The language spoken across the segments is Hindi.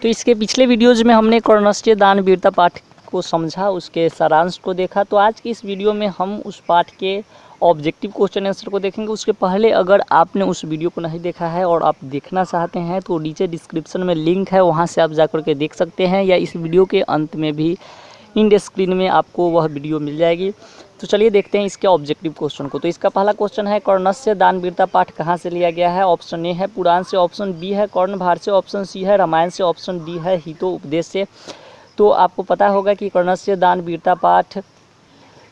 तो इसके पिछले वीडियोज़ में हमने कर्णस्य दान वीरता पाठ को समझा, उसके सारांश को देखा। तो आज की इस वीडियो में हम उस पाठ के ऑब्जेक्टिव क्वेश्चन आंसर को देखेंगे। उसके पहले अगर आपने उस वीडियो को नहीं देखा है और आप देखना चाहते हैं तो नीचे डिस्क्रिप्शन में लिंक है, वहां से आप जाकर के देख सकते हैं, या इस वीडियो के अंत में भी इन स्क्रीन में आपको वह वीडियो मिल जाएगी। तो चलिए देखते हैं इसके ऑब्जेक्टिव क्वेश्चन को। तो इसका पहला क्वेश्चन है, कर्णस्य दान वीरता पाठ कहाँ से लिया गया है? ऑप्शन ए है पुराण से, ऑप्शन बी है कर्णभार से, ऑप्शन सी है रामायण से, ऑप्शन डी है हितोपदेश से। तो आपको पता होगा कि कर्णस्य दान वीरता पाठ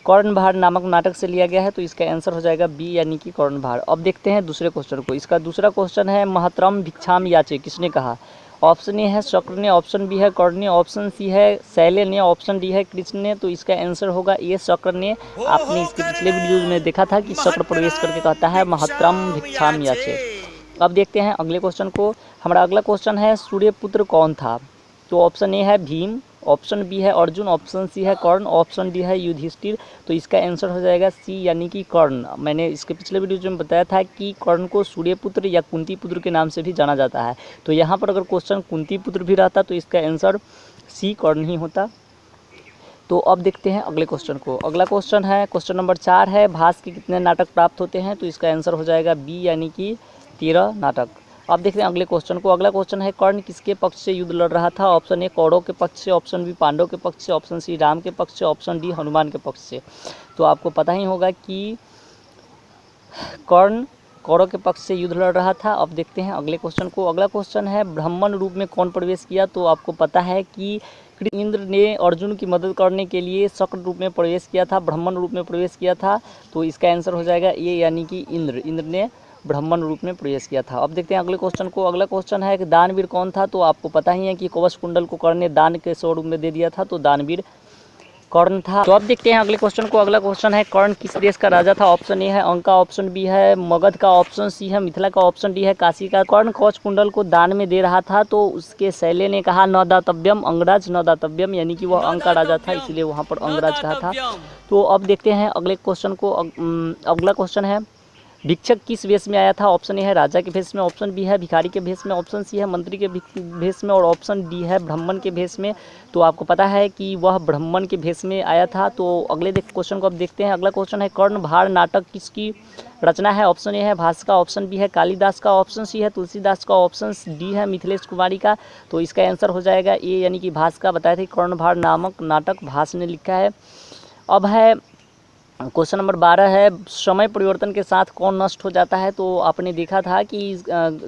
कर्णभार नामक नाटक से लिया गया है, तो इसका आंसर हो जाएगा बी यानी कि कर्णभार। अब देखते हैं दूसरे क्वेश्चन को। इसका दूसरा क्वेश्चन है, महतरम भिक्षाम याचे किसने कहा? ऑप्शन ए है शक्र ने, ऑप्शन बी है कर्ण ने, ऑप्शन सी है शैल्य ने, ऑप्शन डी है कृष्ण ने। तो इसका आंसर होगा ये शक्र ने। आपने इसके पिछले वीडियो में देखा था कि शक्र प्रवेश करके कहता है महतरम भिक्षाम याचे। अब देखते हैं अगले क्वेश्चन को। हमारा अगला क्वेश्चन है, सूर्यपुत्र कौन था? तो ऑप्शन ए है भीम, ऑप्शन बी है अर्जुन, ऑप्शन सी है कर्ण, ऑप्शन डी है युधिष्ठिर। तो इसका आंसर हो जाएगा सी यानी कि कर्ण। मैंने इसके पिछले वीडियो में बताया था कि कर्ण को सूर्यपुत्र या कुंती पुत्र के नाम से भी जाना जाता है। तो यहाँ पर अगर क्वेश्चन कुंती पुत्र भी रहता तो इसका आंसर सी कर्ण ही होता। तो अब देखते हैं अगले क्वेश्चन को। अगला क्वेश्चन है, क्वेश्चन नंबर 4 है, भास के कितने नाटक प्राप्त होते हैं? तो इसका आंसर हो जाएगा बी यानी कि 13 नाटक। अब देखते हैं अगले क्वेश्चन को। अगला क्वेश्चन है, कर्ण किसके पक्ष से युद्ध लड़ रहा था? ऑप्शन ए कौरव के पक्ष से, ऑप्शन बी पांडव के पक्ष से, ऑप्शन सी राम के पक्ष से, ऑप्शन डी हनुमान के पक्ष से। तो आपको पता ही होगा कि कर्ण कौरव के पक्ष से युद्ध लड़ रहा था। अब देखते हैं अगले क्वेश्चन को। अगला क्वेश्चन है, ब्राह्मण रूप में कौन प्रवेश किया? तो आपको पता है कि इंद्र ने अर्जुन की मदद करने के लिए शक्र रूप में प्रवेश किया था, ब्राह्मण रूप में प्रवेश किया था। तो इसका आंसर हो जाएगा ये यानी कि इंद्र ने ब्राह्मण रूप में प्रवेश किया था। अब देखते हैं अगले क्वेश्चन को। अगला क्वेश्चन है कि दानवीर कौन था? तो आपको पता ही है कि कवच कुंडल को कर्ण ने दान के स्वरूप में दे दिया था, तो दानवीर कर्ण था। तो अब देखते हैं अगले क्वेश्चन को। अगला क्वेश्चन है, कर्ण किस देश का राजा था? ऑप्शन ए है अंका, ऑप्शन बी है मगध का, ऑप्शन सी है मिथिला का, ऑप्शन डी है काशी का। कर्ण कवच कुंडल को दान में दे रहा था, तो उसके शैल्य ने कहा न दातव्यम अंगराज न दातव्यम, यानी कि वह अंक का राजा था, इसलिए वहाँ पर अंगराज कहा था। तो अब देखते हैं अगले क्वेश्चन को। अगला क्वेश्चन है, भिक्षक किस वेश में आया था? ऑप्शन ए है राजा के भेष में, ऑप्शन बी है भिखारी के भेष में, ऑप्शन सी है मंत्री के भेष में, और ऑप्शन डी है ब्राह्मण के भेष में। तो आपको पता है कि वह ब्राह्मण के भेष में आया था। तो अगले क्वेश्चन को अब देखते हैं। अगला क्वेश्चन है, कर्णभार नाटक किसकी रचना है? ऑप्शन ए है भास का, ऑप्शन बी है कालिदास का, ऑप्शन सी है तुलसीदास का, ऑप्शन डी है मिथिलेश कुमारी का। तो इसका आंसर हो जाएगा ए यानी कि भास का। बताए थे कर्णभार नामक नाटक भास ने लिखा है। अब है क्वेश्चन नंबर 12 है, समय परिवर्तन के साथ कौन नष्ट हो जाता है? तो आपने देखा था कि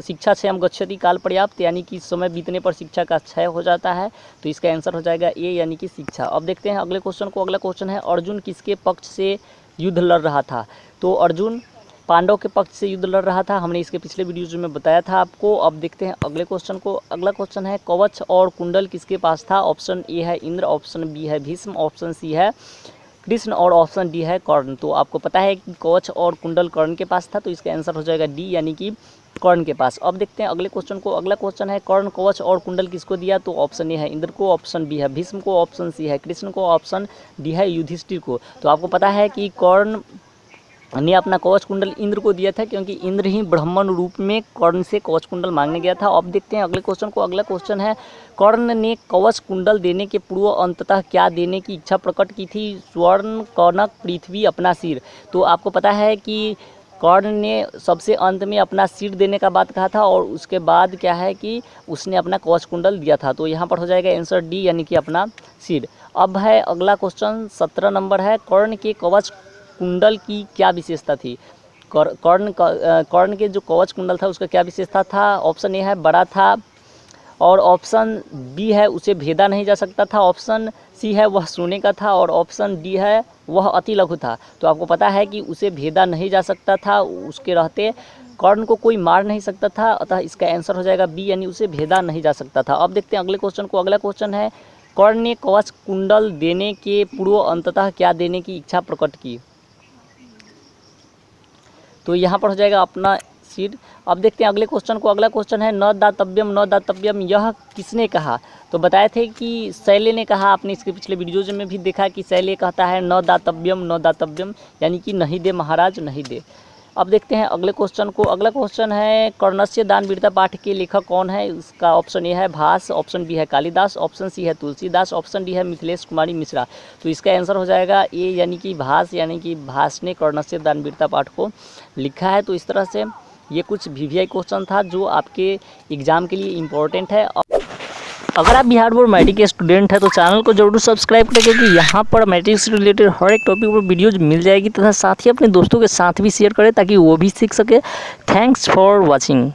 शिक्षा क्षयम गच्छति काल पर्याप्त, यानी कि समय बीतने पर शिक्षा का क्षय हो जाता है। तो इसका आंसर हो जाएगा ए यानी कि शिक्षा। अब देखते हैं अगले क्वेश्चन को। अगला क्वेश्चन है, अर्जुन किसके पक्ष से युद्ध लड़ रहा था? तो अर्जुन पांडव के पक्ष से युद्ध लड़ रहा था, हमने इसके पिछले वीडियोज में बताया था आपको। अब देखते हैं अगले क्वेश्चन को। अगला क्वेश्चन है, कवच और कुंडल किसके पास था? ऑप्शन ए है इंद्र, ऑप्शन बी है भीष्म, ऑप्शन सी है कृष्ण, और ऑप्शन डी है कर्ण। तो आपको पता है कि कवच और कुंडल कर्ण के पास था, तो इसका आंसर हो जाएगा डी यानी कि कर्ण के पास। अब देखते हैं अगले क्वेश्चन को। अगला क्वेश्चन है, कर्ण कवच और कुंडल किसको दिया? तो ऑप्शन ए है इंद्र को, ऑप्शन बी है भीष्म को, ऑप्शन सी है कृष्ण को, ऑप्शन डी है युधिष्ठिर को। तो आपको पता है कि कर्ण ने अपना कवच कुंडल इंद्र को दिया था, क्योंकि इंद्र ही ब्राह्मण रूप में कर्ण से कवच कुंडल मांगने गया था। अब देखते हैं अगले क्वेश्चन को। अगला क्वेश्चन है, कर्ण ने कवच कुंडल देने के पूर्व अंततः क्या देने की इच्छा प्रकट की थी? स्वर्ण कनक पृथ्वी अपना सिर। तो आपको पता है कि कर्ण ने सबसे अंत में अपना सिर देने का बात कहा था, और उसके बाद क्या है कि उसने अपना कवच कुंडल दिया था। तो यहाँ पर हो जाएगा आंसर डी यानी कि अपना सिर। अब है अगला क्वेश्चन 17 नंबर है, कर्ण के कवच कुंडल की क्या विशेषता थी? कर्ण के जो कवच कुंडल था उसका क्या विशेषता था? ऑप्शन ए है बड़ा था, और ऑप्शन बी है उसे भेदा नहीं जा सकता था, ऑप्शन सी है वह सोने का था, और ऑप्शन डी है वह अति लघु था। तो आपको पता है कि उसे भेदा नहीं जा सकता था, उसके रहते कर्ण को कोई मार नहीं सकता था, अतः इसका आंसर हो जाएगा बी यानी उसे भेदा नहीं जा सकता था। अब देखते हैं अगले क्वेश्चन को। अगला क्वेश्चन है, कर्ण ने कवच कुंडल देने के पूर्व अंततः क्या देने की इच्छा प्रकट की? तो यहाँ पर हो जाएगा अपना सिर। अब देखते हैं अगले क्वेश्चन को। अगला क्वेश्चन है, न दातव्यम न दातव्यम यह किसने कहा? तो बताए थे कि शैल्य ने कहा। आपने इसके पिछले वीडियोज में भी देखा कि शैल्य कहता है न दातव्यम न दातव्यम, यानी कि नहीं दे महाराज नहीं दे। अब देखते हैं अगले क्वेश्चन को। अगला क्वेश्चन है कर्णस्य दान वीरता पाठ के लेखक कौन है। इसका ऑप्शन ए है भास, ऑप्शन बी है कालिदास, ऑप्शन सी है तुलसीदास, ऑप्शन डी है मिथिलेश कुमारी मिश्रा। तो इसका आंसर हो जाएगा ए यानी कि भास, यानी कि भास ने कर्णस्य दान वीरता पाठ को लिखा है। तो इस तरह से ये कुछ VVI क्वेश्चन था जो आपके एग्ज़ाम के लिए इम्पोर्टेंट है। अगर आप बिहार बोर्ड मैट्रिक के स्टूडेंट हैं तो चैनल को जरूर सब्सक्राइब करें, क्योंकि यहाँ पर मैट्रिक से रिलेटेड हर एक टॉपिक पर वीडियोज मिल जाएगी, तथा साथ ही अपने दोस्तों के साथ भी शेयर करें ताकि वो भी सीख सके। Thanks for watching.